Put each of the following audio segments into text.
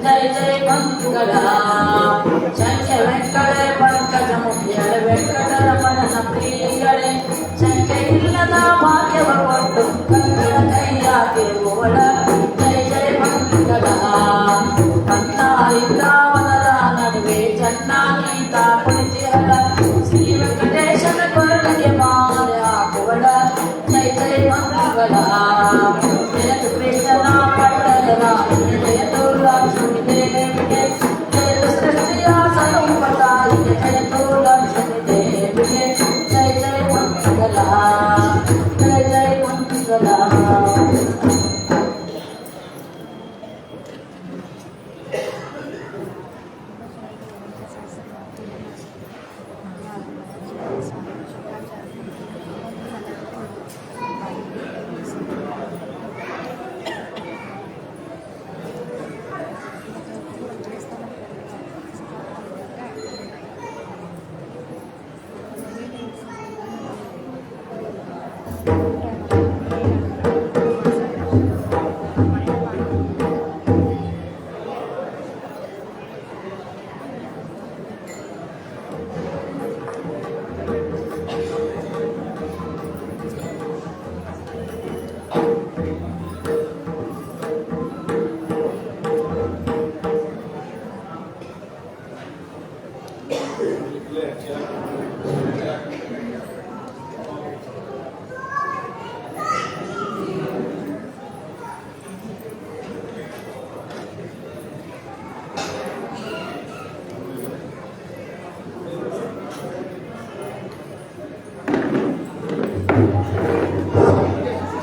ಜಯ ಜಯ ಮಂಗಳ ಸಂಖ್ಯೆ ವೆಂಕಟೇ ಪಂಕಜ ಮುಖ್ಯಳೆ ವೆಂಕಟರಮಣನ ಪ್ರಿಯಗಳೇ ಸಂಖ್ಯೆ ಇಲ್ಲದ ಭಾಗ್ಯವ ಕೊಟ್ಟು ಕನ್ನಡ ಕೈಯಾಗಿರುವವಳ ಜಯ ಜಯ ಮಂಗಳ ವೃಂದಾವನದ ನಡುವೆ ಚೆನ್ನಾಗಿ ಕುಳಿತಿರಲ ಶ್ರೀ ವೆಂಕಟೇಶನ ಕೊರಳಿಗೆ ಮಾಲೆ ಹಾಕುವಳ ಜಯ ಜಯ ಮಂಗಳ ಕೃಷ್ಣನ ಪಟ್ಟದ ಜಯತು ಲಕ್ಷ್ಮೀ ದೇವಿಗೆ ಜಯತು ಸೃಷ್ಟಿಯ ಸಂಪದಾಯಿಗೆ ಜಯತು ಲಕ್ಷ್ಮೀ ದೇವಿಗೆ ಜಯ ಜಯ ಮಂಗಳ ಜಯ ಜಯ ಮಂಗಳ.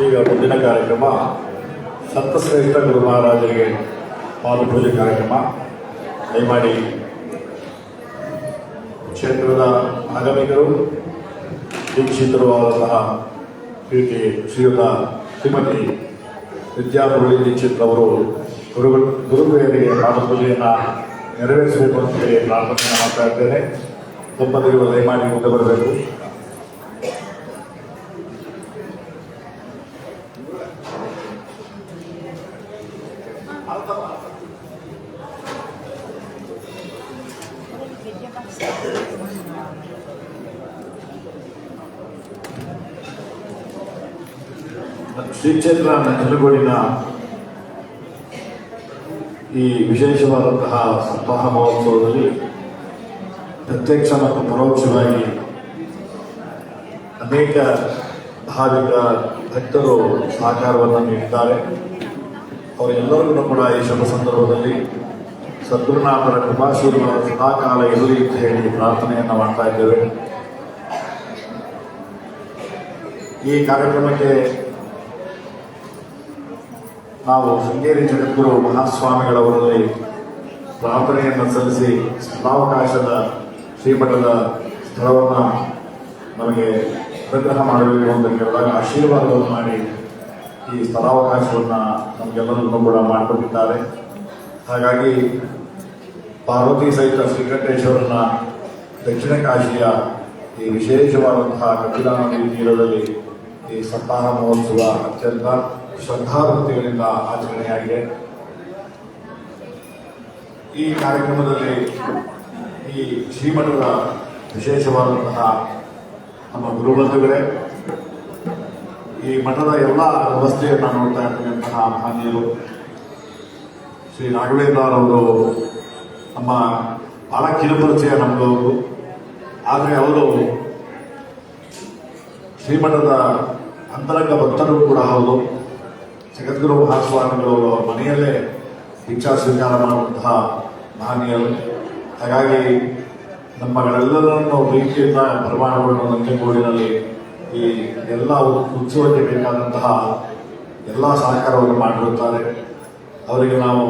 ಈಗ ಮುಂದಿನ ಕಾರ್ಯಕ್ರಮ ಸಂತಶ್ರೇಷ್ಠ ಗುರು ಮಹಾರಾಜರಿಗೆ ಪಾದಪೂಜೆ ಕಾರ್ಯಕ್ರಮ. ದಯಮಾಡಿ ಕ್ಷೇತ್ರದ ಆಗಮಿಕರು ದೀಕ್ಷಿತರು ಆದಂತಹ ಶ್ರೀಯುತ ಶ್ರೀಮತಿ ವಿದ್ಯಾಮುರಳಿ ದೀಕ್ಷಿತ್ ಅವರು ಗುರುಗಳಿಗೆ ಪಾದಪೂಜೆಯನ್ನು ನೆರವೇರಿಸಬೇಕು ಅಂತ ಹೇಳಿ ಪ್ರಾರ್ಥನೆಯನ್ನು ಮಾಡ್ತಾ ಇದ್ದೇನೆ. ದಂಪತಿಗಳು ದಯಮಾಡಿ ಮುಂದೆ ಬರಬೇಕು. ಶ್ರೀ ಕ್ಷೇತ್ರ ನಂಜನಗೂಡಿನ ಈ ವಿಶೇಷವಾದಂತಹ ಸಪ್ತಾಹ ಮಹೋತ್ಸವದಲ್ಲಿ ಪ್ರತ್ಯಕ್ಷ ಮತ್ತು ಪರೋಕ್ಷವಾಗಿ ಅನೇಕ ಭಾವಿಕ ಭಕ್ತರು ಸಹಕಾರವನ್ನು ನೀಡಿದ್ದಾರೆ. ಅವರೆಲ್ಲರಿಗೂ ಕೂಡ ಈ ಶುಭ ಸಂದರ್ಭದಲ್ಲಿ ಸದ್ಗುರುನಾಥರ ಕೃಪಾಶೀರ್ವಾದ ಸದಾಕಾಲ ಇರಲಿ ಅಂತ ಹೇಳಿ ಪ್ರಾರ್ಥನೆಯನ್ನು ಮಾಡ್ತಾ ಇದ್ದೇವೆ. ಈ ಕಾರ್ಯಕ್ರಮಕ್ಕೆ ನಾವು ಶೃಂಗೇರಿ ಜಗದ್ಗುರು ಮಹಾಸ್ವಾಮಿಗಳವರಲ್ಲಿ ಪ್ರಾರ್ಥನೆಯನ್ನು ಸಲ್ಲಿಸಿ ಸ್ಥಳಾವಕಾಶದ ಶ್ರೀಮಠದ ಸ್ಥಳವನ್ನು ನಮಗೆ ಅನುಗ್ರಹ ಮಾಡಬೇಕು ಅಂತ ಕೇಳಿದಾಗ ಆಶೀರ್ವಾದವನ್ನು ಮಾಡಿ ಈ ಸ್ಥಳಾವಕಾಶವನ್ನು ನಮಗೆಲ್ಲರನ್ನು ಕೂಡ ಮಾಡಿಕೊಟ್ಟಿದ್ದಾರೆ. ಹಾಗಾಗಿ ಪಾರ್ವತಿ ಸಹಿತ ಶ್ರೀಕಂಠೇಶ್ವರನ ದಕ್ಷಿಣ ಕಾಶಿಯ ಈ ವಿಶೇಷವಾದಂತಹ ಕಪಿಲಾ ನದಿ ತೀರದಲ್ಲಿ ಈ ಸಪ್ತಾಹ ಮಹೋತ್ಸವ ಅತ್ಯಂತ ಶ್ರದ್ಧಾಭಕ್ತಿಗಳಿಂದ ಆಚರಣೆಯಾಗಿದೆ. ಈ ಕಾರ್ಯಕ್ರಮದಲ್ಲಿ ಈ ಶ್ರೀಮಠದ ವಿಶೇಷವಾದಂತಹ ನಮ್ಮ ಗುರುಬಂಧುಗಳೇ, ಈ ಮಠದ ಎಲ್ಲ ವ್ಯವಸ್ಥೆಯನ್ನು ನೋಡ್ತಾ ಇರ್ತಕ್ಕಂತಹ ಮಹನೀಯರು, ಶ್ರೀ ರಾಘವೇಂದ್ರರವರು ನಮ್ಮ ಬಹಳ ಕಿರುಪರಿಚಯ ನಮ್ಮದು. ಆದರೆ ಅವರು ಶ್ರೀಮಠದ ಅಂತರಂಗ ಭಕ್ತರು ಕೂಡ ಹೌದು. ಜಗದ್ಗುರು ಮಹಾಸ್ವಾಮಿಗಳು ಮನೆಯಲ್ಲೇ ದೀಕ್ಷಾ ಸ್ವೀಕಾರ ಮಾಡುವಂತಹ ಮಹನೀಯರು. ಹಾಗಾಗಿ ನಮ್ಮಗಳೆಲ್ಲರನ್ನು ಪ್ರೀತಿಯಿಂದ ಬರಮಾಡಿಕೊಂಡು ನಂಜನಗೂಡಿನಲ್ಲಿ ಈ ಎಲ್ಲ ಉತ್ಸವಕ್ಕೆ ಬೇಕಾದಂತಹ ಎಲ್ಲ ಸಹಕಾರವನ್ನು ಮಾಡಿರುತ್ತಾರೆ. ಅವರಿಗೆ ನಾವು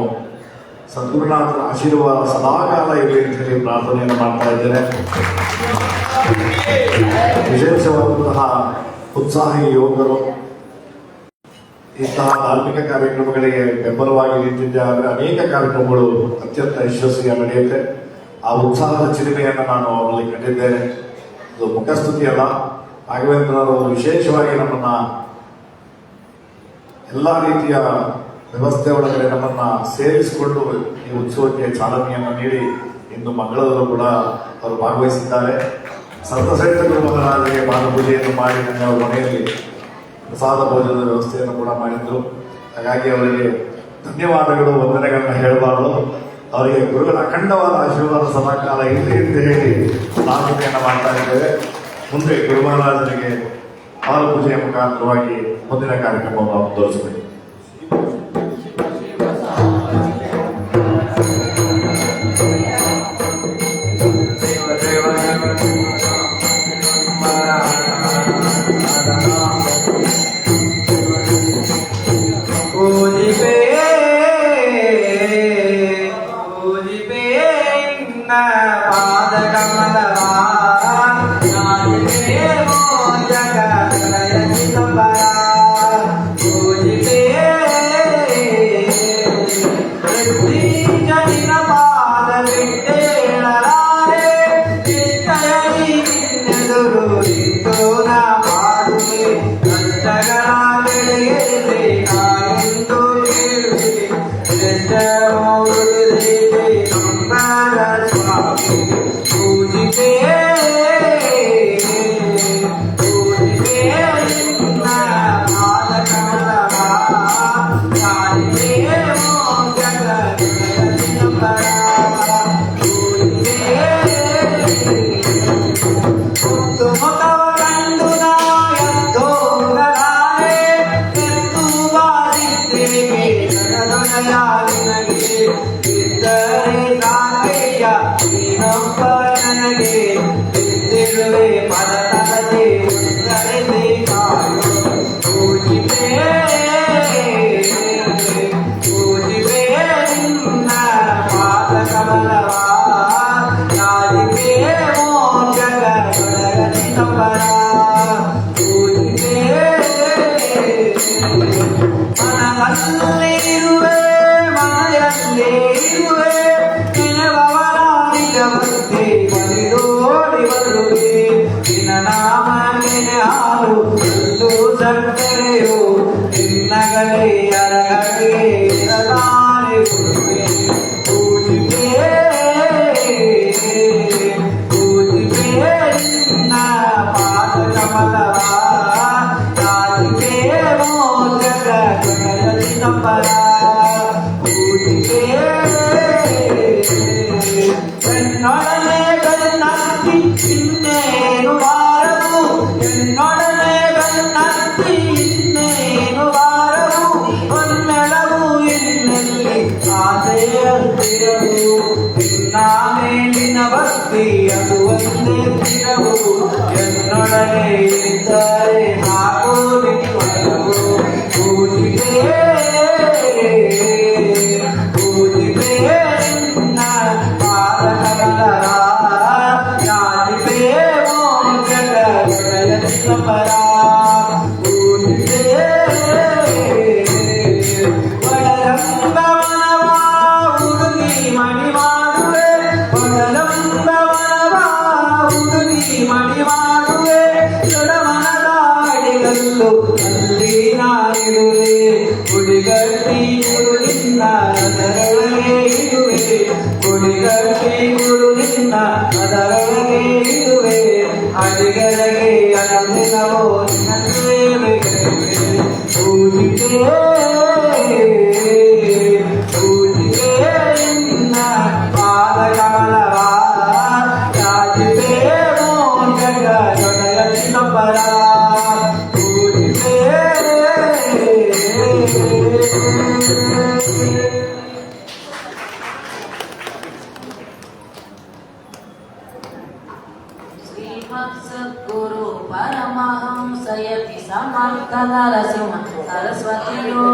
ಸದ್ಗುರುನಾಥನ ಆಶೀರ್ವಾದ ಸದಾಕಾಲ ಇರಲಿ ಅಂತ ಹೇಳಿ ಪ್ರಾರ್ಥನೆಯನ್ನು ಮಾಡ್ತಾ ಇದ್ದೇನೆ. ವಿಶೇಷವಾದಂತಹ ಉತ್ಸಾಹಿ ಯುವಕರು ಇಂತಹ ಧಾರ್ಮಿಕ ಕಾರ್ಯಕ್ರಮಗಳಿಗೆ ಬೆಂಬಲವಾಗಿ ನಿಂತಿದ್ದಾರೆ. ಅನೇಕ ಕಾರ್ಯಕ್ರಮಗಳು ಅತ್ಯಂತ ಯಶಸ್ವಿಯಾಗಿ ನಡೆಯುತ್ತೆ. ಆ ಉತ್ಸಾಹದ ಚಿಲುಮೆಯನ್ನು ನಾನು ಅವರಲ್ಲಿ ಕಂಡಿದ್ದೇನೆ. ಇದು ಮುಖಸ್ತುತಿಯಲ್ಲ, ರಾಘವೇಂದ್ರರು ವಿಶೇಷವಾಗಿ ನಮ್ಮನ್ನ ಎಲ್ಲ ರೀತಿಯ ವ್ಯವಸ್ಥೆ ಒಳಗಡೆ ನಮ್ಮನ್ನ ಸೇರಿಸಿಕೊಂಡು ಈ ಉತ್ಸವಕ್ಕೆ ಚಾಲನೆಯನ್ನು ನೀಡಿ ಇಂದು ಮಂಗಳೂರು ಕೂಡ ಅವರು ಭಾಗವಹಿಸಿದ್ದಾರೆ. ಸಂತಸಹಿತ ಗುರು ಮಹಾರಾಜರಿಗೆ ಪಾದಪೂಜೆಯನ್ನು ಮಾಡಿ ನನ್ನ ಅವರ ಮನೆಯಲ್ಲಿ ಪ್ರಸಾದ ಭೋಜನದ ವ್ಯವಸ್ಥೆಯನ್ನು ಕೂಡ ಮಾಡಿದ್ರು. ಹಾಗಾಗಿ ಅವರಿಗೆ ಧನ್ಯವಾದಗಳು, ವಂದನೆಗಳನ್ನ ಹೇಳಬಾರದು. ಅವರಿಗೆ ಗುರುಗಳ ಅಖಂಡವಾದ ಆಶೀರ್ವಾದ ಸದಾಕಾಲ ಇರಲಿ ಅಂತ ಹೇಳಿ ಪ್ರಾರ್ಥನೆಯನ್ನು ಮಾಡ್ತಾ ಇದ್ದೇವೆ. ಮುಂದೆ ಗುರು ಮಹಾರಾಜರಿಗೆ ಪಾದಪೂಜೆಯ ಮುಖಾಂತರವಾಗಿ ಮುಂದಿನ ಕಾರ್ಯಕ್ರಮವನ್ನು ತೋರಿಸಬೇಕು. Not a ಅಲ್ಲಿ ನಾನಿರುವೆ ಗುಡಿಗಟ್ಟಿ ಗುರುವಿನ ಅದರೊಳಗೆ ಇರುವೆ ಗುಡಿಗಟ್ಟಿ ಗುರುವಿನ ಅದರೊಳಗೆ ಇರುವೆ ಅಡಿಗೆಳಗೆ ಅನಂದಿನವೋ ನಿನ್ನ ಸೇವೆಗೆ ಪೂಜಿಕೆ ಪೂಜಿಕೆ ನಿನ್ನ ಪಾದ ಕಮಲವ ಯಾಜಿಪೇ ಮೋಂಜಗ ದೊಡೆಯ ಚಿದಂಬರ ಪೂಜಿಕೆ ಸದ್ಗುರು ಪರಮಹಂಸ ಯತಿ ಸಮರ್ಥ ನರಸಿಂಹ ಸರಸ್ವತಿಯೋ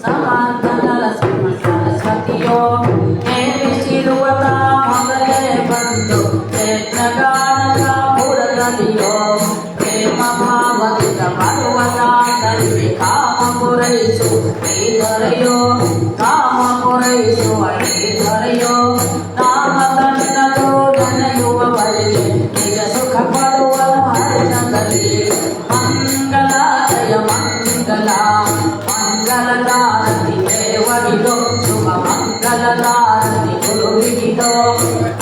ಸಮರ್ಥ ನರಸಿಂಹ ಸರಸ್ವತಿಯೋ ನೇಮಿಸಿರುವತ ಮೊದಲೇ ಬಂದು ಕ್ಷೇತ್ರಗಾನಕ ಪುರದಲ್ಲಿಯೋ ಪ್ರೇಮ ಭಾವದಿಂದ ಪರ್ವತ ನಡುವೆ ಕಾಮ ಪೂರೈಸು ಶ್ರೀಧರೆಯೋ ಕಾಮ ಪೂರೈಸುವ ಶ್ರೀಧರೆಯೋ ನಾಮ ತನ್ನದು ನೆನೆಯುವವರಿಗೆ ನಿಜ ಸುಖ ಪಡುವನು ಹರಿನಲ್ಲಿ ಮಂಗಲ ಜಯ ಮಂಗಲ ಮಂಗಲದಾರತಿ ದೇವರಿದೋ ಶುಭ ಮಂಗಲದಾರತಿ ಗುರುವಿಗಿದೋ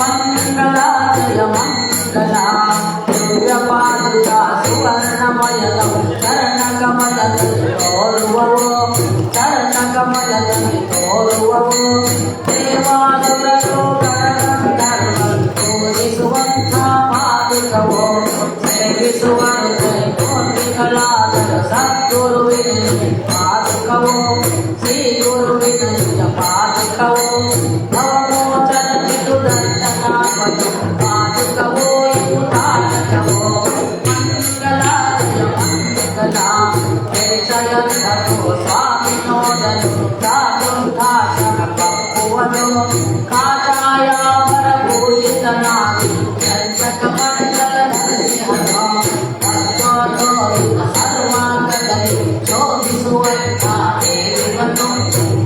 ಮಂಗಲ ಜಯ ಮಂಗಲ ದಿವ್ಯ ಪಾದುಕ ಸುವರ್ಣಮಯದ ಚರಣ ಕಮಲದಲ್ಲಿ ತೋರುವವೋ ಚರಣ ಕಮಲದಲ್ಲಿ ತೋರುವವೋ ದೇವಾದುರರು ಗಣಗಂಧರ್ವರು ಪೂಜಿಸುವಂಥ ಪಾದುಕವೋ ಸೇವಿಸುವಂತೆ ಕೋಟಿಗಳಾದರ ಸದ್ಗುರುವಿನ ಪಾದುಕವೋ ಶ್ರೀ ಗುರುವಿನ ನಿಜ ಪಾದುಕವೋ ಭವಮೋಚನ ಚಿತು ದಂಡನಾಮದು ಪಾದುಕವೋ ಇದು ತಾರಕವೋ ಮಂಗಲಾಯ ಮಂಗಲ ಜಯಂತೋ ಸ್ವಾಮಿ ನೋದನು ಚಾತುರ್ಧಾಶನ ಪಪ್ಪುವನು ಕಾಷಾಯಾಭರ ಭೂಷಿತನಾಗಿ ಚಂಚಕ ಮಂಡಲ ನರಸಿಂಹನೋ ಸರ್ವಾಂಗದಲ್ಲಿ ಶೋಭಿಸುವಂತ ದೇವನು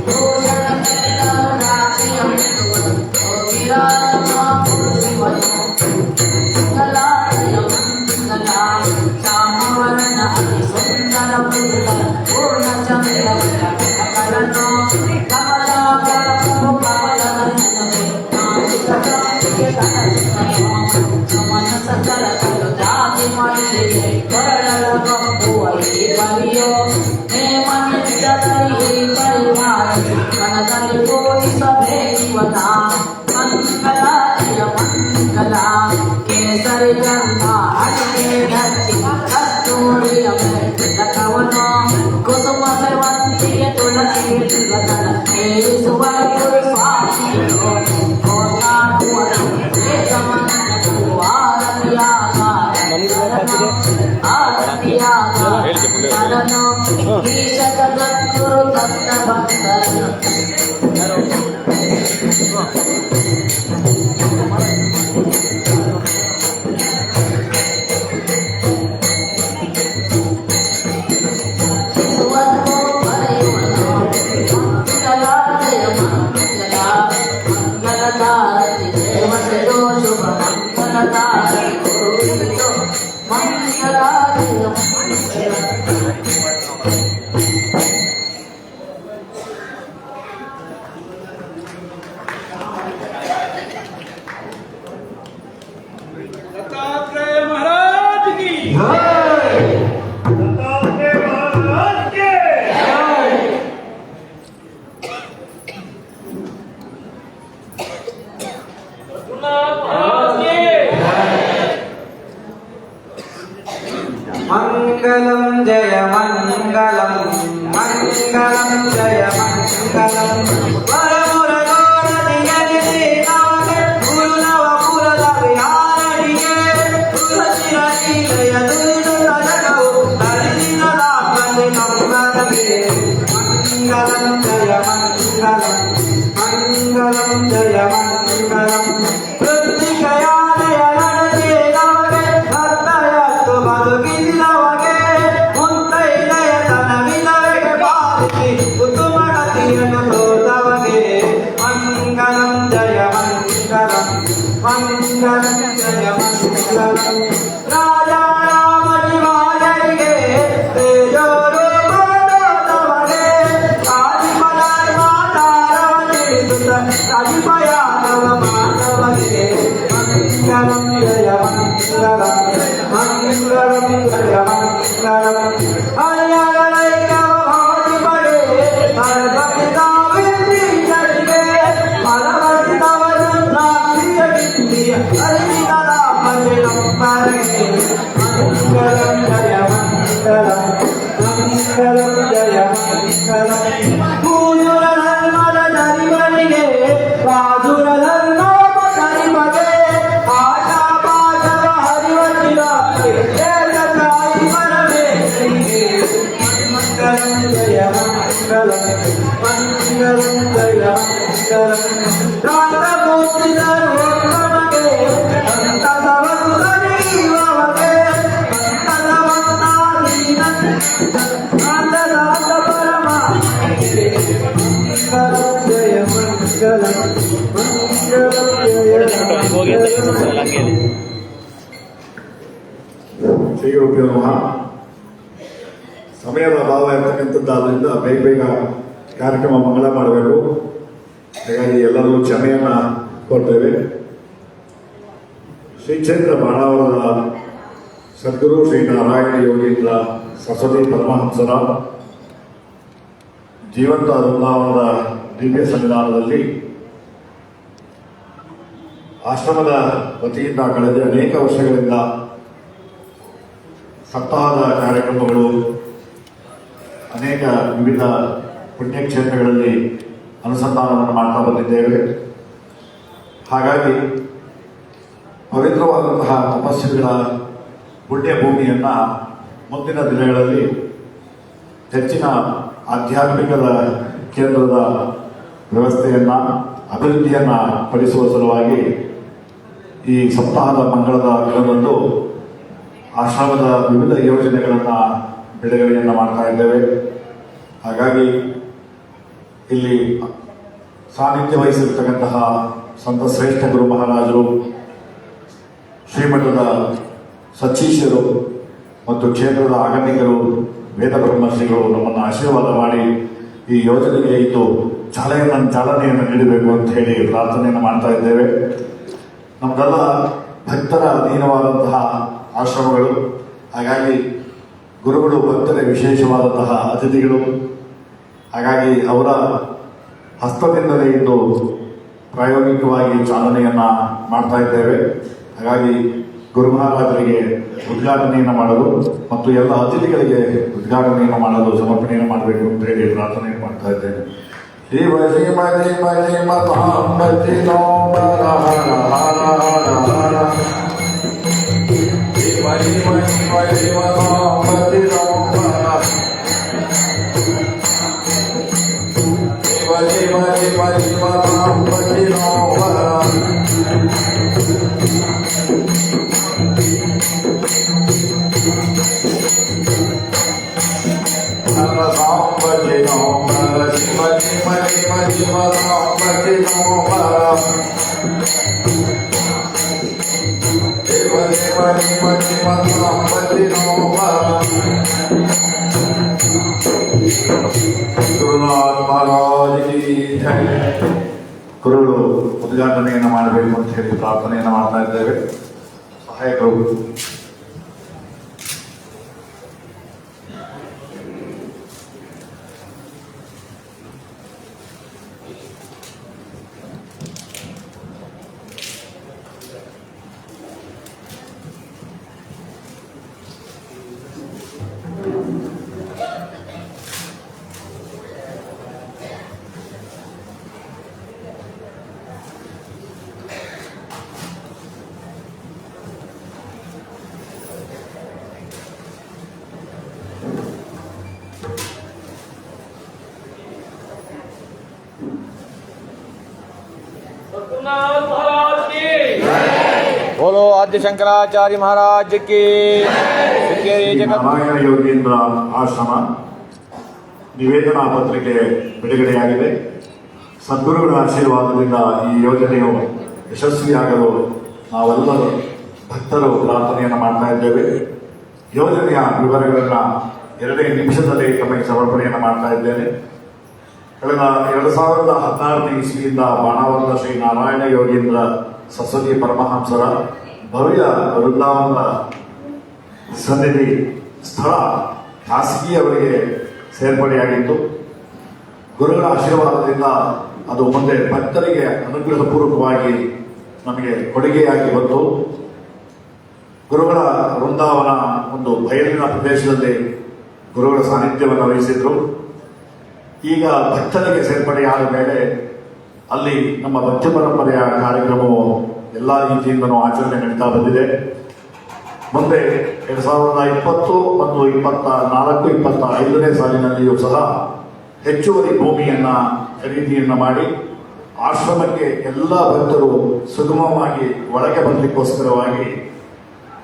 ಭೂಷಣಕ್ಕೆಲ್ಲರೂ ರಾಶಿಯ ಮೆದುವನು ಯೋಗಿರಾಜ ಶಿವನು ಮಂಗಲಾಯ ಮಂಗಲ ಶ್ಯಾಮವರ್ಣ ಅತಿ ಸುಂದರ ಮೃದುಲ ಪೂರ್ಣ ಚಂದ್ರವರ ಕಮಲನೋ ಕಮಲಾಕರ ಕಮಲನಂದನೆ ನಾಚಿಕ ಕಾಂತಿಗೆ ಕನಸಿನೋ ಸಮನ ಸಕಲ ಕಲು ಜಾತಿ ಮಲ್ಲಿಗೆ ಕೊರಳಲ ಕಪ್ಪುವ ಈ ಬಲಿಯೋ ನೇಮನಿದ್ದದಲ್ಲಿ ಈ ಪರಿಹಾರಿ ಮನದಲ್ಲಿ ಪೂಜಿಸಬೇಕಿವನ ಮಂಗಲಾಯ ಮಂಗಲ ಕೇಸರಿ ಗಂಧ ಅಡಿಗೆ ಹಚ್ಚಿ ಕಸ್ತೂರಿಯ ತಿಲಕವನೋ ಕುಸುಮ ಸೇವಂತಿಗೆ ತುಳಸಿ ಬಿಲ್ವದನ ಸೇವಿಸುವ ಗುರು ಸ್ವಾಮಿಯೋ ಕೋಟಾಡುವನು ವೇದಮನನದು ಆರತಿಯಾಗ ಈಶ ಜಗದ್ಗುರು ದತ್ತ ಭಕ್ತನು ಶಿವನು ಬರೆಯುವನು ಮಂಗಲಾಜಯ ಮಂಗಲ ಮಂಗಲದಾರತಿ ದೇವತೆಯೋ ಶುಭ ಮಂಗಲದಾರತಿ ಗುರುವಿನೋ ಮಂಗಲಾಜಯ ಮಂಗಲ दत्तात्रेय महाराज की जय दत्तात्रेय महाराज के रघुनाथ महाराज के मंगलम जय मंगलम मंगलम जय मंगलम वरमुरगोरदिगदिगे नागे गुरुनवपुರದ ವಿಹಾರಡಿಗೆ ತುಳಸಿರಲೀಲೆಯ ದುರಿದುರ ಜಗವು ತರಿದಿನದಾಗಲಿ ನಮ್ಮನಗೆ ಮಂಗಲಂ ಜಯ ಮಂಗಲಂ ಮಂಗಲಂ ಜಯ ಮಂಗಲಂ ವೃತ್ತಿಕಯಾನೆಯ ನಡೆದೆ ನಮಗೆ ಭಕ್ತಯತ್ತು ಬದುಕಿಸಿದವಗೆ ಮುತ್ತೈದೆಯ ತನವಿನವೆಗೆ ಬಾರಿಸಿ ಕುಟುಂಬಗತಿಯನ್ನು ತೋರ್ದವಗೆ ಮಂಗಲಂ ಜಯ ಮಂಗಲಂ ಮಂಗಲಂ ಜಯ ಮಂಗಲಂ ರಾಜ ರಾಮ ಶಿವಾಜರಿಗೆ ತೇಜೋರು ಕೂಜುರ ಧರ್ಮದ ದರಿವರಿಗೆ ರಾಜುರ ಧರ್ಮವ ಕರಿಮಗೆ ಆಶಾ ಪಾಶವ ಹರಿವ ಚಿರಾಗೆ ತಾಯಿ ಪರಮೇಶ್ವರಿಗೆ ಮಂಗಳಂ ಜಯ ಮಂಗಳಂ ಮಂಗಳಂ ಜಯ ಮಂಗಳಂ ರಾಮಮೂರ್ತಿ ಸರ್ವೋತ್ತಮಗೆ ಸಂತತ ವಸುಧನೀವಗೆ ಸಂತತ ಪರಮ ಮಂಗಳಂ ಜಯ ಮಂಗಳಂ ಮಂಗಳಂ ಜಯ ಶ್ರೀ ಗುರುಭ್ಯೋ ನಮಃ. ಸಮಯದ ಅಭಾವ ಇರ್ತಕ್ಕಂಥದ್ದಾದ್ರಿಂದ ಬೇಗ ಬೇಗ ಕಾರ್ಯಕ್ರಮ ಮಂಗಳ ಮಾಡಬೇಕು. ಹಾಗಾಗಿ ಎಲ್ಲರೂ ಕ್ಷಮೆಯನ್ನ ಕೊಡ್ತೇವೆ. ಶ್ರೀ ಕ್ಷೇತ್ರ ಬಾಣಾವರದ ಸದ್ಗುರು ಶ್ರೀ ನಾರಾಯಣ ಯೋಗೀಂದ್ರ ಸರಸ್ವತಿ ಪರಮಹಂಸರ ಜೀವಂತ ವೃಂದಾವನದ ದಿವ್ಯ ಸನ್ನಿಧಾನದಲ್ಲಿ ಆಶ್ರಮದ ವತಿಯಿಂದ ಕಳೆದ ಅನೇಕ ವರ್ಷಗಳಿಂದ ಸಪ್ತಾಹದ ಕಾರ್ಯಕ್ರಮಗಳು ಅನೇಕ ವಿವಿಧ ಪುಣ್ಯಕ್ಷೇತ್ರಗಳಲ್ಲಿ ಅನುಸಂಧಾನವನ್ನು ಮಾಡ್ತಾ ಬಂದಿದ್ದೇವೆ. ಹಾಗಾಗಿ ಪವಿತ್ರವಾದಂತಹ ತಪಸ್ಸುಗಳ ಪುಣ್ಯಭೂಮಿಯನ್ನ ಮುಂದಿನ ದಿನಗಳಲ್ಲಿ ಹೆಚ್ಚಿನ ಆಧ್ಯಾತ್ಮಿಕದ ಕೇಂದ್ರದ ವ್ಯವಸ್ಥೆಯನ್ನ ಅಭಿವೃದ್ಧಿಯನ್ನ ಪಡಿಸುವ ಸಲುವಾಗಿ ಈ ಸಪ್ತಾಹದ ಮಂಗಳದ ದಿನದಂದು ಆಶ್ರಮದ ವಿವಿಧ ಯೋಜನೆಗಳನ್ನು ಬಿಡುಗಡೆಯನ್ನು ಮಾಡ್ತಾ ಇದ್ದೇವೆ. ಹಾಗಾಗಿ ಇಲ್ಲಿ ಸಾನ್ನಿಧ್ಯ ವಹಿಸಿರ್ತಕ್ಕಂತಹ ಸಂತ ಶ್ರೇಷ್ಠ ಗುರು ಮಹಾರಾಜರು, ಶ್ರೀಮಠದ ಸಚ್ಚಿಷ್ಯರು ಮತ್ತು ಕ್ಷೇತ್ರದ ಆಗಮಿಕರು, ವೇದ ಬ್ರಹ್ಮಶ್ರೀಗಳು ನಮ್ಮನ್ನು ಆಶೀರ್ವಾದ ಮಾಡಿ ಈ ಯೋಜನೆಗೆ ಇದು ಚಾಲನೆಯನ್ನು ನೀಡಬೇಕು ಅಂತ ಹೇಳಿ ಪ್ರಾರ್ಥನೆಯನ್ನು ಮಾಡ್ತಾ ಇದ್ದೇವೆ. ನಮ್ಮೆಲ್ಲ ಭಕ್ತರ ಅಧೀನವಾದಂತಹ ಆಶ್ರಮಗಳು. ಹಾಗಾಗಿ ಗುರುಗಳು ಭಕ್ತರ ವಿಶೇಷವಾದಂತಹ ಅತಿಥಿಗಳು. ಹಾಗಾಗಿ ಅವರ ಹಸ್ತದಿಂದಲೇ ಇಂದು ಪ್ರಾಯೋಗಿಕವಾಗಿ ಚಾಲನೆಯನ್ನ ಮಾಡ್ತಾ ಇದ್ದೇವೆ. ಹಾಗಾಗಿ ಗುರು ಮಹಾರಾಜರಿಗೆ ಉದ್ಘಾಟನೆಯನ್ನು ಮಾಡಲು ಮತ್ತು ಎಲ್ಲ ಅತಿಥಿಗಳಿಗೆ ಉದ್ಘಾಟನೆಯನ್ನು ಮಾಡಲು ಸಮರ್ಪಣೆಯನ್ನು ಮಾಡಬೇಕು ಅಂತ ಹೇಳಿ ಪ್ರಾರ್ಥನೆಯನ್ನು ಮಾಡ್ತಾ ಇದ್ದೇನೆ. ಶಿವ ಶಿವ ಶಿವ ಶಿವ ಸಾಂಬತಿ ನೋಮರ ಹರ ಹರ ಹರ ಹರ ಶಿವ ಶಿವ ಶಿವ ಶಿವ ಸಾಂಬತಿ ನೋಮರ ಶಿವ ಶಿವ ಶಿವ ಶಿವ ಸಾಂಬತಿ ನೋಮರ ಹರ ಸಾಂಬತಿ ನೋಮರ ಶಿವ ಶಿವ ಶಿವ ಶಿವ ಸಾಂಬತಿ ನೋಮರ ಶಿವ ಶಿವ ಶಿವ ಶಿವ ಸಾಂಬತಿ ನೋಮರ ಗುರುನಾಥ ಮಹಾರಾಜ್ ಕಿ ಜೈ. ಗುರುಗಳು ಉದ್ಘಾಟನೆಯನ್ನು ಮಾಡಬೇಕು ಅಂತ ಹೇಳಿ ಪ್ರಾರ್ಥನೆಯನ್ನು ಮಾಡ್ತಾ ಇದ್ದೇವೆ. ಸಹಾಯಕರು सतनाम महाराज की बोलो आद्य शंकराचार्य महाराज की ನಾರಾಯಣ ಯೋಗೀಂದ್ರ ಆಶ್ರಮ ನಿವೇದನಾ ಪತ್ರಿಕೆ ಬಿಡುಗಡೆಯಾಗಿದೆ. ಸದ್ಗುರುಗಳ ಆಶೀರ್ವಾದದಿಂದ ಈ ಯೋಜನೆಯು ಯಶಸ್ವಿಯಾಗಲು ನಾವೆಲ್ಲರೂ ಭಕ್ತರು ಪ್ರಾರ್ಥನೆಯನ್ನು ಮಾಡ್ತಾ ಇದ್ದೇವೆ. ಯೋಜನೆಯ ವಿವರಗಳನ್ನು 2 ನಿಮಿಷದಲ್ಲಿ ತಮಗೆ ಸಮರ್ಪಣೆಯನ್ನು ಮಾಡ್ತಾ ಇದ್ದೇನೆ. ಕಳೆದ 2016ನೇ ಇಸ್ವಿಯಿಂದ ಬಾಣಾವರದ ಶ್ರೀ ನಾರಾಯಣ ಯೋಗೀಂದ್ರ ಸರಸ್ವತಿ ಪರಮಹಂಸರ ಭವ್ಯ ವೃಂದಾವನದ ಸನ್ನಿಧಿ ಸ್ಥಳ ಖಾಸಗಿಯವರಿಗೆ ಸೇರ್ಪಡೆಯಾಗಿತ್ತು. ಗುರುಗಳ ಆಶೀರ್ವಾದದಿಂದ ಅದು ಮುಂದೆ ಭಕ್ತರಿಗೆ ಅನುಗ್ರಹಪೂರ್ವಕವಾಗಿ ನಮಗೆ ಕೊಡುಗೆಯಾಗಿ ಬಂತು. ಗುರುಗಳ ವೃಂದಾವನ ಒಂದು ಬಯಲಿನ ಪ್ರದೇಶದಲ್ಲಿ ಗುರುಗಳ ಸಾನ್ನಿಧ್ಯವನ್ನು ವಹಿಸಿದ್ರು. ಈಗ ಭಕ್ತರಿಗೆ ಸೇರ್ಪಡೆಯಾದ ಮೇಲೆ ಅಲ್ಲಿ ನಮ್ಮ ಭಕ್ತಿ ಪರಂಪರೆಯ ಕಾರ್ಯಕ್ರಮವು ಎಲ್ಲ ರೀತಿಯಿಂದಲೂ ಆಚರಣೆ ನಡೀತಾ ಬಂದಿದೆ. ಮುಂದೆ 2020 ಮತ್ತು 24-25ನೇ ಸಾಲಿನಲ್ಲಿಯೂ ಸಹ ಹೆಚ್ಚುವರಿ ಭೂಮಿಯನ್ನ ಖರೀದಿಯನ್ನ ಮಾಡಿ ಆಶ್ರಮಕ್ಕೆ ಎಲ್ಲ ಭಕ್ತರು ಸುಗಮವಾಗಿ ಒಳಗೆ ಬರಲಿಕ್ಕೋಸ್ಕರವಾಗಿ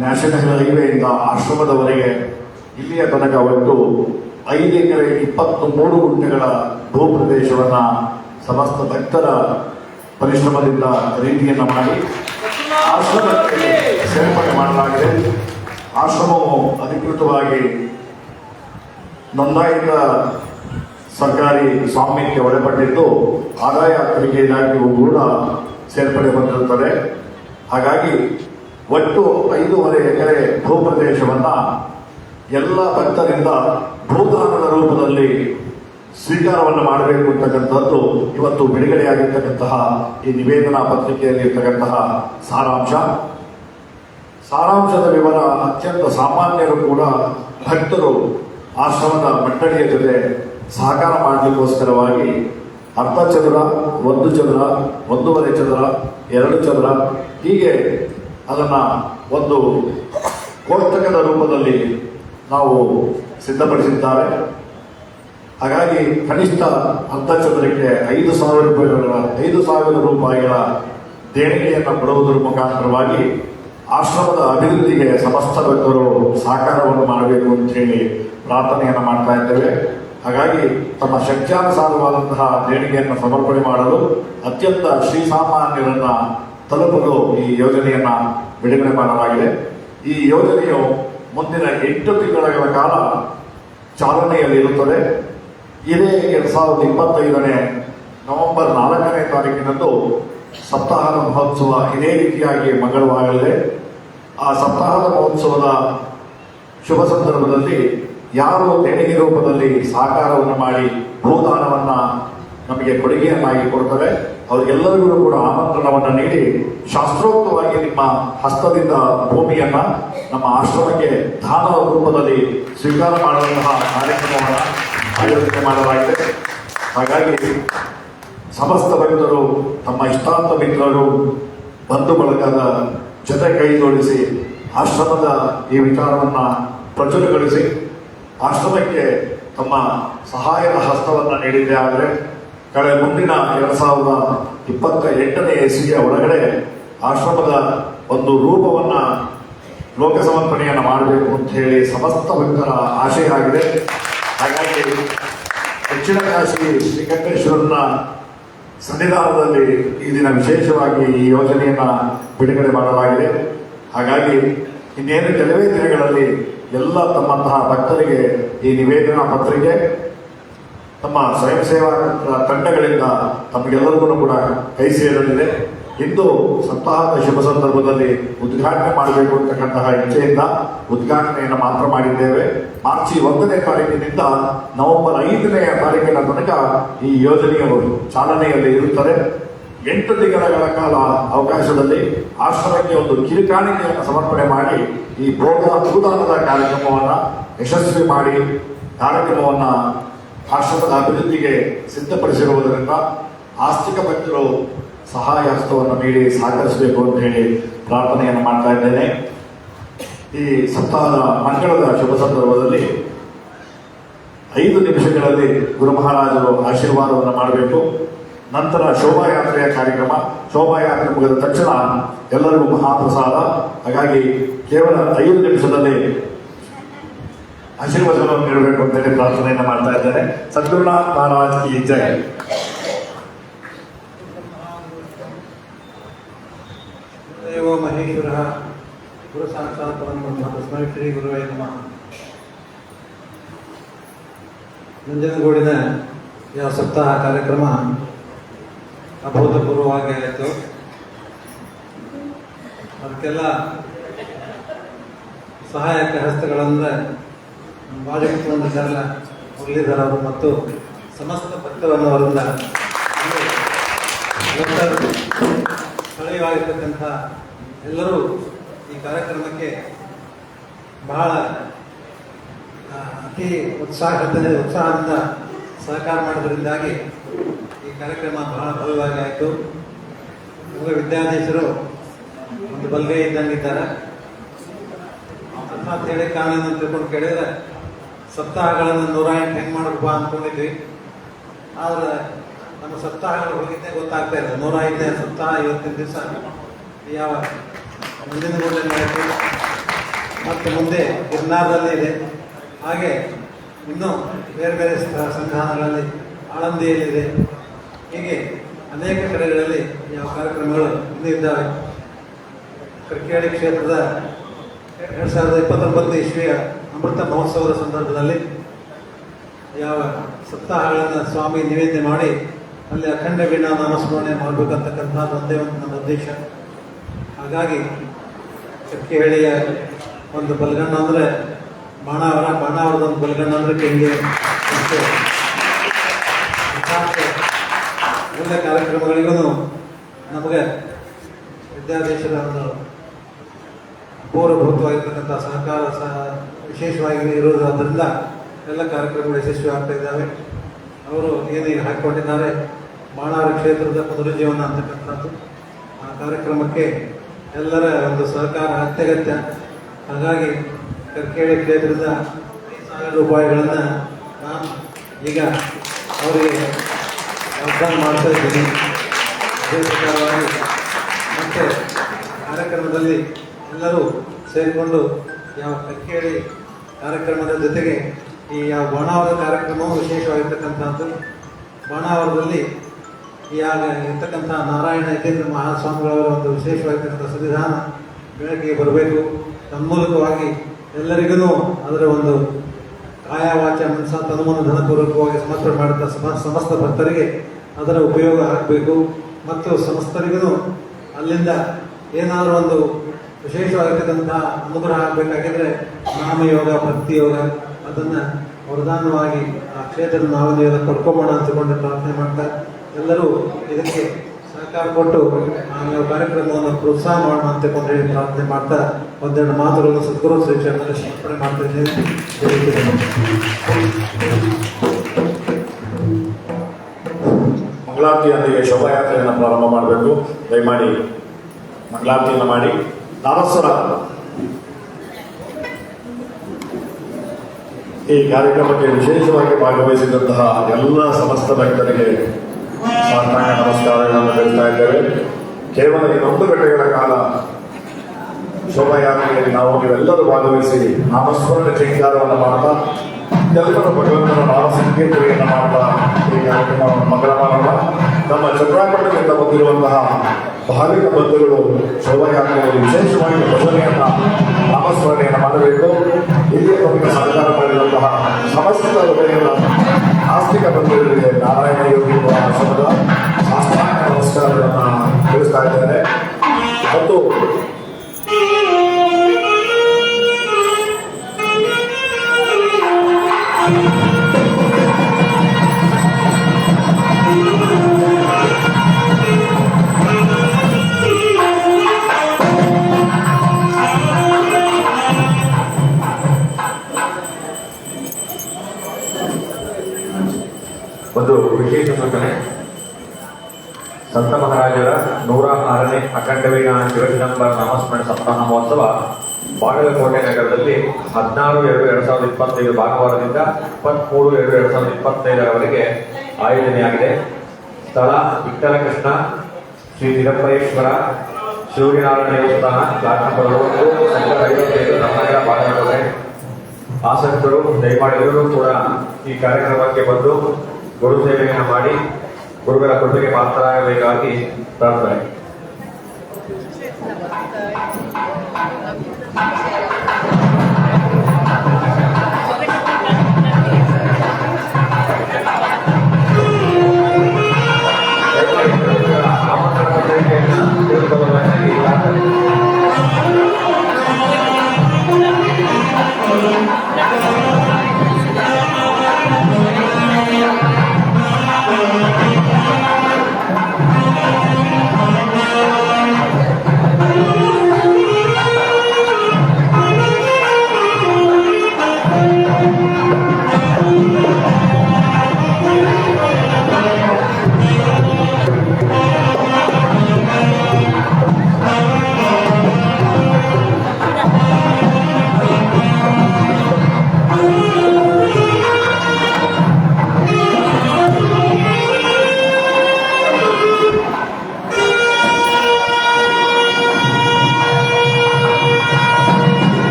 ನ್ಯಾಷನಲ್ ಹೈವೇಯಿಂದ ಆಶ್ರಮದವರೆಗೆ ಇಲ್ಲಿಯ ತನಕ ಒಟ್ಟು 5 ಎಕರೆ 23 ಗುಂಟೆಗಳ ಭೂ ಪ್ರದೇಶವನ್ನ ಸಮಸ್ತ ಭಕ್ತರ ಪರಿಶ್ರಮದಿಂದ ಖರೀದಿಯನ್ನ ಮಾಡಿ ಆಶ್ರಮಕ್ಕೆ ಸೇರ್ಪಡೆ ಮಾಡಲಾಗಿದೆ. ಆಶ್ರಮವು ಅಧಿಕೃತವಾಗಿ ನೋಂದಾಯಿತ ಸರ್ಕಾರಿ ಸ್ವಾಮ್ಯಕ್ಕೆ ಒಳಪಟ್ಟಿದ್ದು ಆದಾಯ ತೆರಿಗೆ ಇಲಾಖೆಯೂ ಕೂಡ ಸೇರ್ಪಡೆ ಹೊಂದಿರುತ್ತದೆ. ಹಾಗಾಗಿ ಒಟ್ಟು 5.5 ಎಕರೆ ಭೂ ಪ್ರದೇಶವನ್ನ ಎಲ್ಲ ಭಕ್ತರಿಂದ ಭೂದಾನದ ರೂಪದಲ್ಲಿ ಸ್ವೀಕಾರವನ್ನು ಮಾಡಬೇಕು ಅಂತಕ್ಕಂಥದ್ದು ಇವತ್ತು ಬಿಡುಗಡೆಯಾಗಿರ್ತಕ್ಕಂತಹ ಈ ನಿವೇದನಾ ಪತ್ರಿಕೆಯಲ್ಲಿ ಇರ್ತಕ್ಕಂತಹ ಸಾರಾಂಶದ ವಿವರ ಅತ್ಯಂತ ಸಾಮಾನ್ಯರು ಕೂಡ ಭಕ್ತರು ಆಶ್ರಮದ ಮಂಡಳಿಯ ಜೊತೆ ಸಹಕಾರ ಮಾಡಲಿಕ್ಕೋಸ್ಕರವಾಗಿ ಅರ್ಧ ಚದುರ, 1 ಚದುರ, 1.5 ಚದುರ, 2 ಚದುರ ಹೀಗೆ ಅದನ್ನ ಒಂದು ಕೋಷ್ಟಕದ ರೂಪದಲ್ಲಿ ನಾವು ಸಿದ್ಧಪಡಿಸಿದ್ದಾರೆ. ಹಾಗಾಗಿ ಕನಿಷ್ಠ ಅರ್ಧ ಚದರಕ್ಕೆ 5,000 ರೂಪಾಯಿಗಳ ದೇಣಿಗೆಯನ್ನು ಕೊಡುವುದರ ಮುಖಾಂತರವಾಗಿ ಆಶ್ರಮದ ಅಭಿವೃದ್ಧಿಗೆ ಸಮಸ್ತ ಭಕ್ತರು ಸಹಕಾರವನ್ನು ಮಾಡಬೇಕು ಅಂತ ಹೇಳಿ ಪ್ರಾರ್ಥನೆಯನ್ನು ಮಾಡ್ತಾ ಇದ್ದೇವೆ. ಹಾಗಾಗಿ ತಮ್ಮ ಶಕ್ತ್ಯಾನುಸಾರವಾದಂತಹ ದೇಣಿಗೆಯನ್ನು ಸಮರ್ಪಣೆ ಮಾಡಲು ಅತ್ಯಂತ ಶ್ರೀಸಾಮಾನ್ಯರನ್ನ ತಲುಪಲು ಈ ಯೋಜನೆಯನ್ನ ಬಿಡುಗಡೆ ಮಾಡಲಾಗಿದೆ. ಈ ಯೋಜನೆಯು ಮುಂದಿನ 8 ತಿಂಗಳ ಕಾಲ ಚಾಲನೆಯಲ್ಲಿ ಇರುತ್ತದೆ. ಇದೇ 2025ನೇ ನವೆಂಬರ್ 4ನೇ ತಾರೀಕಿನಂದು ಸಪ್ತಾಹದ ಮಹೋತ್ಸವ ಇದೇ ರೀತಿಯಾಗಿ ಮಂಗಳವಾಗಲಿದೆ. ಆ ಸಪ್ತಾಹದ ಮಹೋತ್ಸವದ ಶುಭ ಸಂದರ್ಭದಲ್ಲಿ ಯಾರು ದೇಣಿಗೆ ರೂಪದಲ್ಲಿ ಸಹಕಾರವನ್ನು ಮಾಡಿ ಭೂದಾನವನ್ನ ನಮಗೆ ಕೊಡುಗೆಯನ್ನಾಗಿ ಕೊಡ್ತಾರೆ ಅವರಿಗೆಲ್ಲರಿಗೂ ಕೂಡ ಆಮಂತ್ರಣವನ್ನು ನೀಡಿ ಶಾಸ್ತ್ರೋಕ್ತವಾಗಿ ನಿಮ್ಮ ಹಸ್ತದಿಂದ ಭೂಮಿಯನ್ನ ನಮ್ಮ ಆಶ್ರಮಕ್ಕೆ ದಾನದ ರೂಪದಲ್ಲಿ ಸ್ವೀಕಾರ ಮಾಡುವಂತಹ ಕಾರ್ಯಕ್ರಮವನ್ನು ಆಯೋಜನೆ ಮಾಡಲಾಗಿದೆ. ಹಾಗಾಗಿ ಸಮಸ್ತ ಭಕ್ತರು ತಮ್ಮ ಇಷ್ಟಾಂತ ಮಿತ್ರರು ಬಂಧು ಬಳಗದ ಜೊತೆ ಕೈ ಜೋಡಿಸಿ ಆಶ್ರಮದ ಈ ವಿಚಾರವನ್ನ ಪ್ರಚುರಗೊಳಿಸಿ ಆಶ್ರಮಕ್ಕೆ ತಮ್ಮ ಸಹಾಯದ ಹಸ್ತವನ್ನು ನೀಡಿದ್ದೇ ಆದರೆ ಮುಂದಿನ 2028ನೇ ಇಸವಿಯ ಒಳಗಡೆ ಆಶ್ರಮದ ಒಂದು ರೂಪವನ್ನ ಲೋಕ ಸಮರ್ಪಣೆಯನ್ನು ಮಾಡಬೇಕು ಅಂತ ಹೇಳಿ ಸಮಸ್ತ ಭಕ್ತರ ಆಶಯ ಆಗಿದೆ. ಹಾಗಾಗಿ ದಕ್ಷಿಣ ಕಾಶಿ ಶ್ರೀಕಂಠೇಶ್ವರನ ಸನ್ನಿಧಾನದಲ್ಲಿ ಈ ದಿನ ವಿಶೇಷವಾಗಿ ಈ ಯೋಜನೆಯನ್ನ ಬಿಡುಗಡೆ ಮಾಡಲಾಗಿದೆ. ಹಾಗಾಗಿ ಇನ್ನೇನು ಕೆಲವೇ ದಿನಗಳಲ್ಲಿ ಎಲ್ಲ ತಮ್ಮಂತಹ ಭಕ್ತರಿಗೆ ಈ ನಿವೇದನಾ ಪತ್ರಿಕೆ ತಮ್ಮ ಸ್ವಯಂ ಸೇವಾ ತಂಡಗಳಿಂದ ತಮಗೆಲ್ಲರಿಗೂ ಕೂಡ ಕೈ ಸೇರಲಿದೆ. ಇಂದು ಸಪ್ತಾಹದ ಶುಭ ಸಂದರ್ಭದಲ್ಲಿ ಉದ್ಘಾಟನೆ ಮಾಡಬೇಕು ಅಂತಕ್ಕಂತಹ ಇಚ್ಛೆಯಿಂದ ಉದ್ಘಾಟನೆಯನ್ನು ಮಾತ್ರ ಮಾಡಿದ್ದೇವೆ. ಮಾರ್ಚ್ 1ನೇ ತಾರೀಕಿನಿಂದ ನವೆಂಬರ್ 5ನೇ ತಾರೀಕಿನ ತನಕ ಈ ಯೋಜನೆಯು ಚಾಲನೆಯಲ್ಲಿ ಇರುತ್ತದೆ. 8 ತಿಂಗಳ ಕಾಲ ಅವಕಾಶದಲ್ಲಿ ಆಶ್ರಮಕ್ಕೆ ಒಂದು ಕಿರುಕಾಣಿಕೆಯನ್ನು ಸಮರ್ಪಣೆ ಮಾಡಿ ಈ ಭೂದಾನದ ಕಾರ್ಯಕ್ರಮವನ್ನು ಯಶಸ್ವಿ ಮಾಡಿ ಕಾರ್ಯಕ್ರಮವನ್ನು ಆಶ್ರಮದ ಅಭಿವೃದ್ಧಿಗೆ ಸಿದ್ಧಪಡಿಸಿರುವುದರಿಂದ ಆಸ್ತಿಕ ಭಕ್ತರು ಸಹಾಯ ಹಸ್ತವನ್ನು ನೀಡಿ ಸಹಕರಿಸಬೇಕು ಅಂತ ಹೇಳಿ ಪ್ರಾರ್ಥನೆಯನ್ನು ಮಾಡ್ತಾ ಇದ್ದೇನೆ. ಈ ಸಪ್ತಾಹದ ಮಂಗಳದ ಶುಭ ಸಂದರ್ಭದಲ್ಲಿ 5 ನಿಮಿಷಗಳಲ್ಲಿ ಗುರು ಮಹಾರಾಜರು ಆಶೀರ್ವಾದವನ್ನು ಮಾಡಬೇಕು. ನಂತರ ಶೋಭಾಯಾತ್ರೆಯ ಕಾರ್ಯಕ್ರಮ. ಶೋಭಾಯಾತ್ರೆ ಮುಗಿದ ತಕ್ಷಣ ಎಲ್ಲರಿಗೂ ಮಹಾಪ್ರಸಾದ. ಹಾಗಾಗಿ ಕೇವಲ 5 ನಿಮಿಷದಲ್ಲಿ ಆಶೀರ್ವಾದವನ್ನು ನೀಡಬೇಕು ಅಂತ ಹೇಳಿ ಪ್ರಾರ್ಥನೆಯನ್ನು ಮಾಡ್ತಾ ಇದ್ದೇನೆ. ಸದ್ಗುರುನಾಥ್ ಮಹಾರಾಜ್ ಕಿ ಜೈ. ದೇವೋ ಮಹೇಶ್ವರ ಗುರು ಸಾಕ್ಷಾತ್ ಪರಬ್ರಹ್ಮ ತಸ್ಮೈ ಶ್ರೀ ಗುರುವೇ ನಮಃ. ನಂಜನಗೂಡಿನ ಯಾವ ಸಪ್ತಾಹ ಕಾರ್ಯಕ್ರಮ ಅಭೂತಪೂರ್ವವಾಗಿ ಆಯಿತು. ಅದಕ್ಕೆಲ್ಲ ಸಹಾಯಕ ಹಸ್ತಗಳಂದರೆ ಬಾಳಿಕೊಂಡಲ್ಲ ಮುರಳೀಧರ ಅವರು ಮತ್ತು ಸಮಸ್ತ ಭಕ್ತವನ್ನವರಿಂದ ಸ್ಥಳೀಯವಾಗಿರ್ತಕ್ಕಂಥ ಎಲ್ಲರೂ ಈ ಕಾರ್ಯಕ್ರಮಕ್ಕೆ ಬಹಳ ಅತಿ ಉತ್ಸಾಹದಿಂದ ಸಹಕಾರ ಮಾಡಿದ್ರಿಂದಾಗಿ ಈ ಕಾರ್ಯಕ್ರಮ ಬಹಳ ಭವ್ಯವಾಗಿ ಆಯಿತು. ನಮಗೆ ವಿದ್ಯಾಧೀಶರು ಒಂದು ಬಲ್ಗೈ ಇದ್ದಂಗಿದ್ದಾರೆ ಅಂತ ಹೇಳಿ ಕಾರಣ ಅಂತ ತಿಳ್ಕೊಂಡು ಕೇಳಿದ್ರೆ ಸಪ್ತಾಹಗಳನ್ನು 108 ಹೆಂಗೆ ಮಾಡಬೇಕು ಅಂದ್ಕೊಂಡಿದ್ವಿ. ಆದರೆ ನಮ್ಮ ಸಪ್ತಾಹಗಳು ಹೋಗಿದ್ದೇ ಗೊತ್ತಾಗ್ತಾ ಇಲ್ಲ. 105ನೇ ಸಪ್ತಾಹ ಇವತ್ತಿನ ದಿವಸ ಯಾವ ಮುಂದಿನ ಊರಲ್ಲಿ ಆಯಿತು ಮತ್ತು ಮುಂದೆ ಗಿರ್ನಾರದಲ್ಲಿ ಇದೆ. ಹಾಗೆ ಇನ್ನೂ ಬೇರೆ ಬೇರೆ ಸಂಧಾನಗಳಲ್ಲಿ ಆಳಂದಿಯಲ್ಲಿದೆ. ಹೀಗೆ ಅನೇಕ ಕಡೆಗಳಲ್ಲಿ ಯಾವ ಕಾರ್ಯಕ್ರಮಗಳು ಇನ್ನೂ ಇದ್ದಾವೆ. ಕರ್ಕೇಳಿ ಕ್ಷೇತ್ರದ 2029 ಇಸ್ವಿಯ ಅಮೃತ ಮಹೋತ್ಸವದ ಸಂದರ್ಭದಲ್ಲಿ ಯಾವ ಸಪ್ತಾಹಗಳನ್ನು ಸ್ವಾಮಿ ನಿವೇದನೆ ಮಾಡಿ ಅಲ್ಲಿ ಅಖಂಡ ವೀಣಾ ನಾಮಸ್ಮರಣೆ ಮಾಡಬೇಕಂತಕ್ಕಂಥದ್ದು ಒಂದೇ ಒಂದು ನಮ್ಮ ಉದ್ದೇಶ. ಹಾಗಾಗಿ ಕರ್ಕೇಳಿಯ ಒಂದು ಬಲಗಣ್ಣ ಅಂದರೆ ಬಾಣಾವರದ ಒಂದು ಬಲಗಣ್ಣ ಅಂದರೆ ಕೆಂಗೆ. ಮತ್ತು ಎಲ್ಲ ಕಾರ್ಯಕ್ರಮಗಳಿಗೂ ನಮಗೆ ವಿದ್ಯಾಧೀಶರ ಒಂದು ಅಪೂರ್ವಭೂತವಾಗಿರ್ತಕ್ಕಂಥ ಸಹಕಾರ ವಿಶೇಷವಾಗಿ ಇರುವುದರಿಂದ ಎಲ್ಲ ಕಾರ್ಯಕ್ರಮಗಳು ಯಶಸ್ವಿ ಆಗ್ತಾ ಇದ್ದಾವೆ. ಅವರು ಏನೀಗ ಹಾಕಿಕೊಂಡಿದ್ದಾರೆ ಬಾಣಾವರ ಕ್ಷೇತ್ರದ ಪುನರುಜ್ಜೀವನ ಅಂತಕ್ಕಂಥದ್ದು. ಆ ಕಾರ್ಯಕ್ರಮಕ್ಕೆ ಎಲ್ಲರ ಒಂದು ಸಹಕಾರ ಅತ್ಯಗತ್ಯ. ಹಾಗಾಗಿ ಕರ್ಕೇಳಿ ಕ್ಷೇತ್ರದ 5,000 ರೂಪಾಯಿಗಳನ್ನು ನಾನು ಈಗ ಅವರಿಗೆ ವಾಗ್ದಾನ ಮಾಡ್ತಾ ಇದ್ದೀನಿ. ಅದೇ ಪ್ರಕಾರವಾಗಿ ಮತ್ತು ಕಾರ್ಯಕ್ರಮದಲ್ಲಿ ಎಲ್ಲರೂ ಸೇರಿಕೊಂಡು ಯಾವ ಕರ್ಕೇಳಿ ಕಾರ್ಯಕ್ರಮದ ಜೊತೆಗೆ ಈ ಯಾವ ಬಾಣಾವರದ ಕಾರ್ಯಕ್ರಮವು ವಿಶೇಷವಾಗಿರ್ತಕ್ಕಂಥದ್ದು. ಬಾಣಾವರದಲ್ಲಿ ಈಗ ಇರ್ತಕ್ಕಂಥ ನಾರಾಯಣ ಯತೀಂದ್ರ ಮಹಾಸ್ವಾಮಿಗಳವರ ಒಂದು ವಿಶೇಷವಾಗಿರ್ತಕ್ಕಂಥ ಸಂವಿಧಾನ ಬೆಳಕಿಗೆ ಬರಬೇಕು. ತನ್ಮೂಲಕವಾಗಿ ಎಲ್ಲರಿಗೂ ಅದರ ಒಂದು ಕಾಯ ವಾಚ ಮನಸ ತನುಮನ ಧನಪೂರ್ವಕವಾಗಿ ಸಮರ್ಪಣೆ ಮಾಡಿದ ಸಮಸ್ತ ಭಕ್ತರಿಗೆ ಅದರ ಉಪಯೋಗ ಆಗಬೇಕು. ಮತ್ತು ಸಮಸ್ತರಿಗೂ ಅಲ್ಲಿಂದ ಏನಾದರೂ ಒಂದು ವಿಶೇಷವಾಗಿರ್ತಕ್ಕಂಥ ಅನುಗ್ರಹ ಆಗಬೇಕಾಗಿದ್ರೆ ನಾಮಯೋಗ ಭಕ್ತಿಯೋಗ ಅದನ್ನು ವರದಾನವಾಗಿ ಆ ಕ್ಷೇತ್ರದ ನಾವು ಪಡ್ಕೊಬೋಣ ಅಂತಕೊಂಡು ಪ್ರಾರ್ಥನೆ ಮಾಡ್ತಾ ಎಲ್ಲರೂ ಇದಕ್ಕೆ ಸಹಕಾರ ಕೊಟ್ಟು ನಾವು ಕಾರ್ಯಕ್ರಮವನ್ನು ಪ್ರೋತ್ಸಾಹ ಮಾಡೋಣ ಅಂತಕೊಂಡು ಹೇಳಿ ಪ್ರಾರ್ಥನೆ ಮಾಡ್ತಾ ಒಂದೆರಡು ಮಾತುಗಳನ್ನು ಸದ್ಗುರು ಶ್ರೀಚರಣದಲ್ಲಿ ಸಮರ್ಪಣೆ ಮಾಡ್ತಾ ಇದ್ದೇನೆ. ಮಂಗಳಾರತಿಯೊಂದಿಗೆ ಶೋಭಾಯಾತ್ರೆಯನ್ನು ಪ್ರಾರಂಭ ಮಾಡಬೇಕು. ದಯಮಾಡಿ ಮಂಗಳಾರತಿಯನ್ನು ಮಾಡಿ ನಾಮಸ್ವರ. ಈ ಕಾರ್ಯಕ್ರಮಕ್ಕೆ ವಿಶೇಷವಾಗಿ ಭಾಗವಹಿಸಿದಂತಹ ಎಲ್ಲ ಸಮಸ್ತ ಭಕ್ತರಿಗೆ ಸಾಷ್ಟಾಂಗ ನಮಸ್ಕಾರಗಳನ್ನು ತಿಳಿಸ್ತಾ ಇದ್ದೇವೆ. ಕೇವಲ ಇನ್ನೊಂದು ಗಂಟೆಗಳ ಕಾಲ ಶೋಭಾಯಾತ್ರೆಯಲ್ಲಿ ನಾವು ನೀವೆಲ್ಲರೂ ಭಾಗವಹಿಸಿ ನಾಮಸ್ಮರಣೆ ಚೈಕಾರವನ್ನು ಮಾಡ್ತಾ ಎಲ್ಲರೂ ಭಗವಂತನ ನಾಮ ಸಂಕೀರ್ತನೆಯನ್ನು ಮಾಡ್ತಾ ಈ ಕಾರ್ಯಕ್ರಮವನ್ನು ಮಂಗಳ ಮಾಡೋಣ. ನಮ್ಮ ಚಕ್ರಾಪಟ್ಟಣದಿಂದ ಬಂದಿರುವಂತಹ ಭಾವಿಕ ಬಂಧುಗಳು ಶೋಭಾಯಾತ್ರೆಯಲ್ಲಿ ವಿಶೇಷವಾಗಿ ಭಜನೆಯನ್ನ ನಾಮಸ್ಮರಣೆಯನ್ನು ಮಾಡಬೇಕು. ಇಲ್ಲಿ ನಮಗೆ ಸಹಕಾರ ಮಾಡಿರುವಂತಹ ಸಮಸ್ತ ಹೃದಯದ ಆಸ್ತಿಕ ಬಂಧುಗಳಿಗೆ ನಾರಾಯಣ ಯೋಗಿ ಆಶ್ರಮದ ಸಾಷ್ಟಾಂಗ ನಮಸ್ಕಾರಗಳನ್ನು ತಿಳಿಸ್ತಾ ಇದ್ದಾರೆ. ಮತ್ತು ಒಂದು ವಿಶೇಷ ಸೂಚನೆ. ಸಂತ ಮಹಾರಾಜರ 106ನೇ ಅಖಂಡ ವೀಣಾ ಶಿವಶಂಬರ ನಾಮಸ್ಮರಣೆ ಸಪ್ತಾಹ ಮಹೋತ್ಸವ ಬಾಗಲಕೋಟೆ ನಗರದಲ್ಲಿ 16/2/2025 ಭಾನುವಾರದಿಂದ 23/2/2025 ಆಯೋಜನೆಯಾಗಿದೆ. ಸ್ಥಳ ವಿಠ್ಠಲ ಕೃಷ್ಣ ಶ್ರೀ ನಿರಂಬರೇಶ್ವರ ಶಿವನಾರಾಯಣ ದೇವಸ್ಥಾನ, ಲಾಟ್ನಪುರ ರೋಡ್, ಸೆಕ್ಟರ್ 55, ರಾಮನಗರ, ಬಾಗಲಕೋಟೆ. ಆಸಕ್ತರು ದಯಮಾಡಿ ಎಲ್ಲರೂ ಕೂಡ ಈ ಕಾರ್ಯಕ್ರಮಕ್ಕೆ ಬಂದು ಗುರು ಸೇವೆಯನ್ನು ಮಾಡಿ ಗುರುಗಳ ಕೃಪೆಗೆ ಪಾತ್ರರಾಗಬೇಕಾಗಿ ಪ್ರಾರ್ಥನೆ.